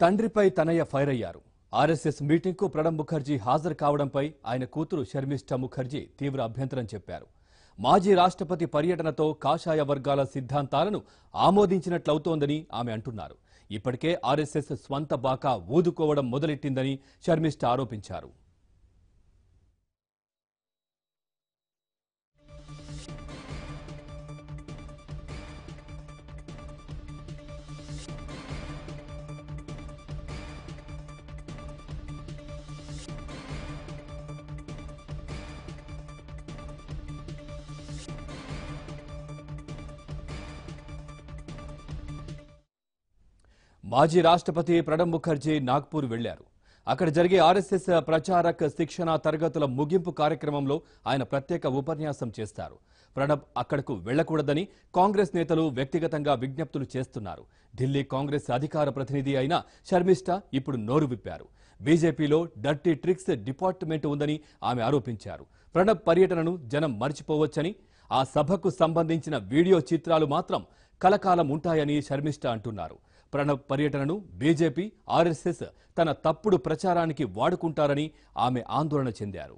తండ్రిపై తనయ్య fire అయ్యారు. RSS మీటింగ్కు Pranab Mukherjee హాజరు కావడంపై ఆయన కూతురు శర్మిష్ఠా ముఖర్జీ తీవ్ర అభ్యంతరం చెప్పారు. మాజీ రాష్ట్రపతి పర్యటనతో కాషాయ వర్గాల సిద్ధాంతాలను ఆమోదించినట్లవుతోందని ఆమె అంటున్నారు. ఇప్పటికే ఆర్ఎస్ఎస్ స్వంత బాకా ఊదుకోవడం మొదలెట్టిందని శర్మిష్ఠా ఆరోపించారు. మాజీ రాష్ట్రపతి ప్రణబ్ ముఖర్జీ నాగ్పూర్ వెళ్లారు. అక్కడ జరిగే ఆర్ఎస్ఎస్ ప్రచారక్ శిక్షణ తరగతుల ముగింపు కార్యక్రమంలో ఆయన ప్రత్యేక ఉపన్యాసం చేస్తారు. ప్రణబ్ అక్కడకు వెళ్లకూడదని కాంగ్రెస్ నేతలు వ్యక్తిగతంగా విజ్ఞప్తులు చేస్తున్నారు. ఢిల్లీ కాంగ్రెస్ అధికార ప్రతినిధి అయిన శర్మిష్ఠా ఇప్పుడు నోరు విప్పారు. బీజేపీలో డర్టీ ట్రిక్స్ డిపార్ట్మెంట్ ఉందని ఆమె ఆరోపించారు. ప్రణబ్ పర్యటనను జనం మర్చిపోవచ్చని, ఆ సభకు సంబంధించిన వీడియో చిత్రాలు మాత్రం కలకాలం ఉంటాయని శర్మిష్ఠా అంటున్నారు. ప్రణబ్ పర్యటనను బీజేపీ, ఆర్ఎస్ఎస్ తన తప్పుడు ప్రచారానికి వాడుకుంటారని ఆమె ఆందోళన చెందారు.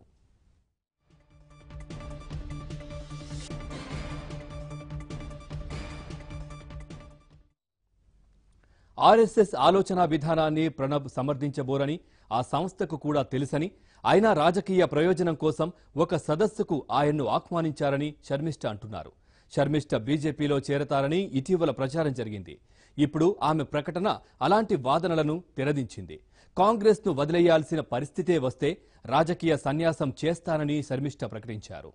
ఆర్ఎస్ఎస్ ఆలోచన విధానాన్ని ప్రణబ్ సమర్థించబోరని ఆ సంస్థకు కూడా తెలుసని, అయినా రాజకీయ ప్రయోజనం కోసం ఒక సదస్సుకు ఆయన్ను ఆహ్వానించారని శర్మిష్ఠా అంటున్నారు. శర్మిష్ఠా బీజేపీలో చేరతారని ఇటీవల ప్రచారం జరిగింది. ఇప్పుడు ఆమె ప్రకటన అలాంటి వాదనలను తెరదించింది. కాంగ్రెస్ను వదిలేయాల్సిన పరిస్థితే వస్తే రాజకీయ సన్యాసం చేస్తానని శర్మిష్ఠా ప్రకటించారు.